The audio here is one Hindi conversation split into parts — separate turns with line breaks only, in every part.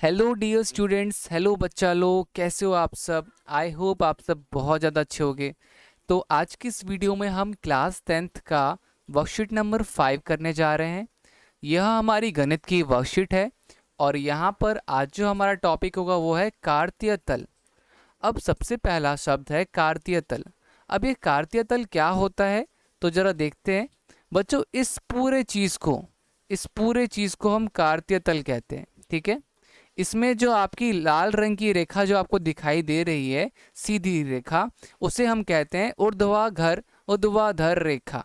हेलो डियर स्टूडेंट्स, हेलो बच्चा लोग, कैसे हो आप सब। आई होप आप सब बहुत ज़्यादा अच्छे होंगे। तो आज की इस वीडियो में हम क्लास 10th का वर्कशीट नंबर 5 करने जा रहे हैं। यह हमारी गणित की वर्कशीट है और यहाँ पर आज जो हमारा टॉपिक होगा वो है कार्तीय तल। अब सबसे पहला शब्द है कार्तीय तल। अब ये कार्तीय तल क्या होता है तो ज़रा देखते हैं बच्चों। इस पूरे चीज़ को हम कार्तीय तल कहते हैं, ठीक है। इसमें जो आपकी लाल रंग की रेखा जो आपको दिखाई दे रही है, सीधी रेखा, उसे हम कहते हैं ऊर्ध्वाधर रेखा।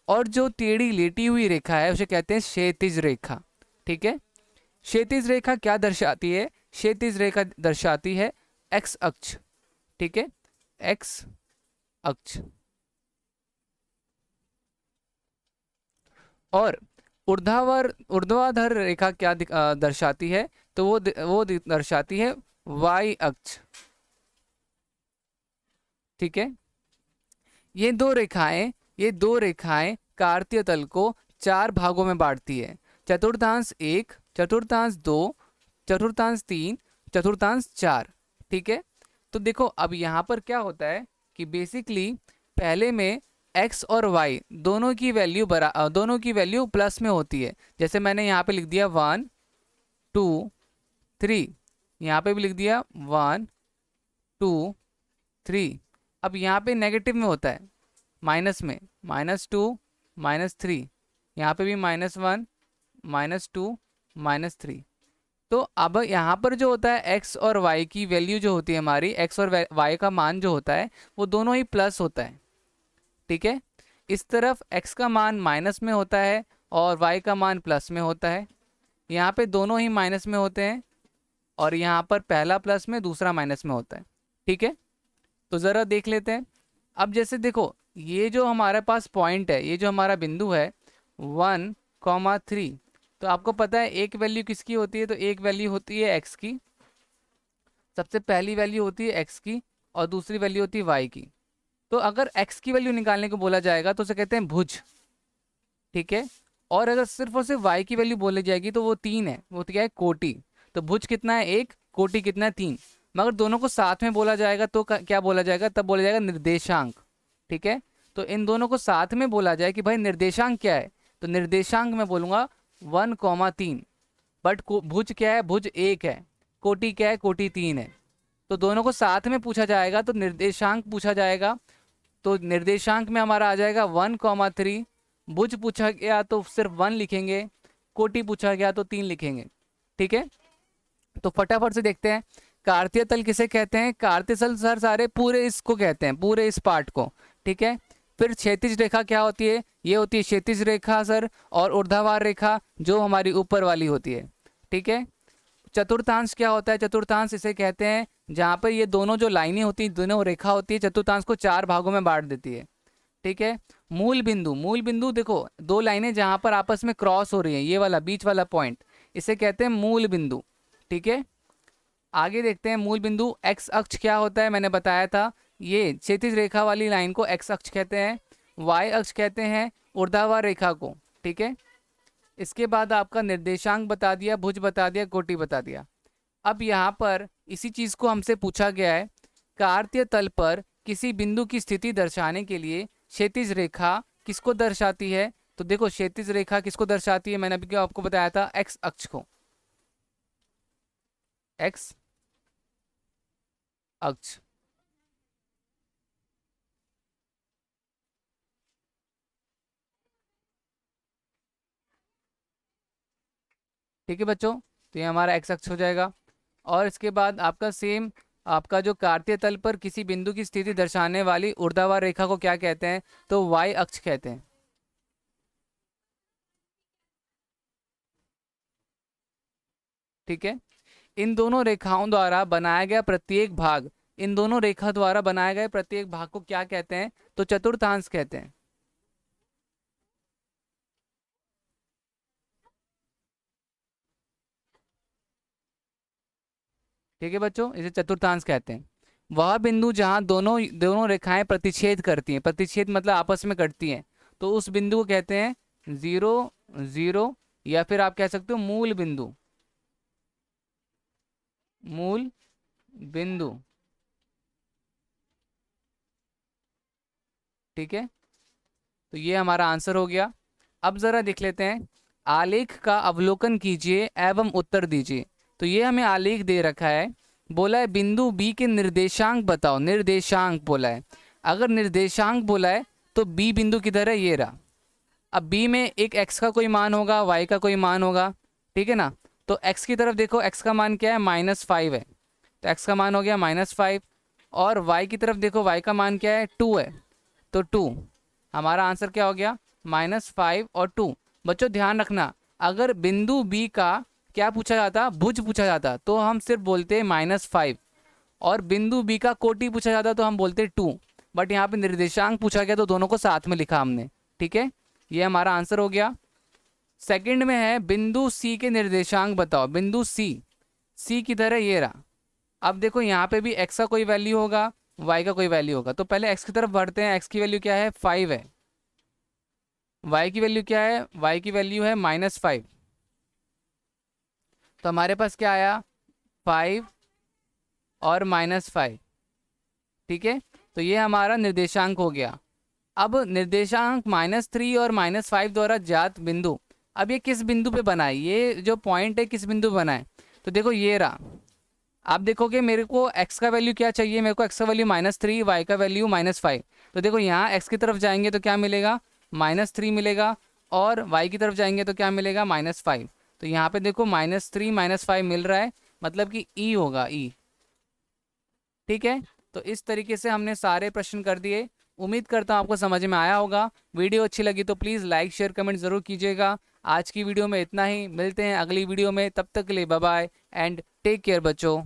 और जो टेढ़ी लेटी हुई रेखा है उसे कहते हैं क्षैतिज रेखा, ठीक है। क्षैतिज रेखा क्या दर्शाती है? क्षैतिज रेखा दर्शाती है एक्स अक्ष, ठीक है, एक्स अक्ष। और ऊर्ध्वाधर रेखा क्या दर्शाती है? तो वो दर्शाती है वाई अक्ष, ठीक है। ये दो रेखाएं कार्तीय तल को चार भागों में बांटती है। चतुर्थांश एक, चतुर्थांश दो, चतुर्थांश तीन, चतुर्थांश चार, ठीक है। तो देखो अब यहाँ पर क्या होता है कि बेसिकली पहले में x और y दोनों की वैल्यू प्लस में होती है। जैसे मैंने यहाँ पे लिख दिया 1 2 3, यहाँ पे भी लिख दिया 1 2 3। अब यहाँ पे नेगेटिव में होता है, माइनस में, -2 -3, यहाँ पे भी -1 -2 -3। तो अब यहाँ पर जो होता है x और y की वैल्यू जो होती है, हमारी x और y का मान जो होता है वो दोनों ही प्लस होता है, ठीक है। इस तरफ x का मान माइनस में होता है और y का मान प्लस में होता है। यहाँ पे दोनों ही माइनस में होते हैं और यहाँ पर पहला प्लस में दूसरा माइनस में होता है, ठीक है। तो ज़रा देख लेते हैं। अब जैसे देखो, ये जो हमारे पास पॉइंट है, ये जो हमारा बिंदु है 1,3, तो आपको पता है एक वैल्यू किसकी होती है? तो एक वैल्यू होती है x की, सबसे पहली वैल्यू होती है x की और दूसरी वैल्यू होती है y की। तो अगर x की वैल्यू निकालने को बोला जाएगा तो उसे कहते हैं भुज, ठीक है। और अगर सिर्फ और सिर्फ y की वैल्यू बोली जाएगी तो वो 3 है, वो क्या है? कोटि। तो भुज कितना है? 1, कोटि कितना है? 3। मगर दोनों को साथ में बोला जाएगा तो क्या बोला जाएगा? तब बोला जाएगा निर्देशांक, ठीक है। तो इन दोनों को साथ में बोला जाए कि भाई निर्देशांक क्या है, तो निर्देशांक मैं बोलूँगा 1,3। बट भुज क्या है? भुज 1 है। कोटि क्या है? कोटि 3 है। तो दोनों को साथ में पूछा जाएगा तो निर्देशांक पूछा जाएगा। तो निर्देशांक में हमारा आ जाएगा 1,3। भुज पूछा गया तो सिर्फ 1 लिखेंगे, कोटि पूछा गया तो 3 लिखेंगे, ठीक है। तो फटाफट से देखते हैं कार्तीय तल किसे कहते हैं। कार्तीय तल सर सारे पूरे इसको कहते हैं, पूरे इस पार्ट को, ठीक है। फिर क्षैतिज रेखा क्या होती है? ये होती है क्षैतिज रेखा सर, और ऊर्ध्वाधर रेखा जो हमारी ऊपर वाली होती है, ठीक है। चतुर्थांश क्या होता है? चतुर्थांश इसे कहते हैं जहाँ पर ये दोनों जो लाइनें होती हैं, दोनों रेखा होती है, चतुर्थांश को चार भागों में बांट देती है, ठीक है। मूल बिंदु देखो, दो लाइनें जहाँ पर आपस में क्रॉस हो रही हैं, ये वाला बीच वाला पॉइंट, इसे कहते हैं मूल बिंदु, ठीक है। आगे देखते हैं मूल बिंदु। एक्स अक्ष क्या होता है? मैंने बताया था, ये क्षैतिज रेखा वाली लाइन को एक्स अक्ष कहते हैं, वाई अक्ष कहते हैं ऊर्ध्वाधर रेखा को, ठीक है। इसके बाद आपका निर्देशांक बता दिया, भुज बता दिया, कोटि बता दिया। अब यहाँ पर इसी चीज़ को हमसे पूछा गया है, कार्तीय तल पर किसी बिंदु की स्थिति दर्शाने के लिए क्षैतिज रेखा किसको दर्शाती है? तो देखो क्षैतिज रेखा किसको दर्शाती है? मैंने अभी क्या आपको बताया था, एक्स अक्ष को, एक्स अक्ष। ठीक है बच्चों, तो ये हमारा एक्स अक्ष हो जाएगा। और इसके बाद आपका सेम, आपका जो कार्तीय तल पर किसी बिंदु की स्थिति दर्शाने वाली ऊर्ध्वाधर रेखा को क्या कहते हैं? तो वाई अक्ष कहते हैं, ठीक है। इन दोनों रेखा द्वारा बनाया गया प्रत्येक भाग को क्या कहते हैं? तो चतुर्थांश कहते हैं, ठीक है बच्चों, इसे चतुर्थांश कहते हैं। वह बिंदु जहां दोनों दोनों रेखाएं प्रतिच्छेद करती हैं, प्रतिच्छेद मतलब आपस में कटती हैं, तो उस बिंदु को कहते हैं जीरो, जीरो, या फिर आप कह सकते हो मूल बिंदु, मूल बिंदु। ठीक है, तो ये हमारा आंसर हो गया। अब जरा देख लेते हैं, आलेख का अवलोकन कीजिए एवं उत्तर दीजिए। तो ये हमें आलेख दे रखा है, बोला है बिंदु बी के निर्देशांक बताओ, निर्देशांक बोला है। अगर निर्देशांक बोला है तो बी बिंदु किधर है, ये रहा। अब बी में एक x का कोई मान होगा, y का कोई मान होगा, ठीक है ना। तो x की तरफ देखो, x का मान क्या है, -5 है, तो x का मान हो गया -5। और y की तरफ देखो, y का मान क्या है, 2 है, तो 2। हमारा आंसर क्या हो गया, -5 और 2। बच्चों ध्यान रखना, अगर बिंदु बी का क्या पूछा जाता, भुज पूछा जाता, तो हम सिर्फ बोलते -5, और बिंदु बी का कोटि पूछा जाता तो हम बोलते 2। बट यहाँ पे निर्देशांक पूछा गया तो दोनों को साथ में लिखा हमने। ठीक है, ये हमारा आंसर हो गया। सेकंड में है बिंदु सी के निर्देशांक बताओ। बिंदु सी, सी किधर है, ये रहा। अब देखो यहाँ पे भी x का कोई वैल्यू होगा, y का कोई वैल्यू होगा, तो पहले x की तरफ बढ़ते हैं। x की वैल्यू क्या है, 5 है। y की वैल्यू क्या है, y की वैल्यू है -5। तो हमारे पास क्या आया, 5 और -5। ठीक है, तो ये हमारा निर्देशांक हो गया। अब निर्देशांक -3 और -5 द्वारा ज्ञात बिंदु, अब ये किस बिंदु पे बना है, ये जो पॉइंट है किस बिंदु पे बना है। तो देखो ये रहा। आप देखोगे मेरे को x का वैल्यू क्या चाहिए, मेरे को x का वैल्यू -3, y का वैल्यू -5। तो देखो यहाँ x की तरफ जाएंगे तो क्या मिलेगा, -3 मिलेगा, और y की तरफ जाएंगे तो क्या मिलेगा, -5। तो यहाँ पे देखो -3 -5 मिल रहा है, मतलब कि e होगा, e। ठीक है, तो इस तरीके से हमने सारे प्रश्न कर दिए। उम्मीद करता हूँ आपको समझ में आया होगा। वीडियो अच्छी लगी तो प्लीज़ लाइक शेयर कमेंट ज़रूर कीजिएगा। आज की वीडियो में इतना ही, मिलते हैं अगली वीडियो में, तब तक के लिए bye bye and take care बच्चों।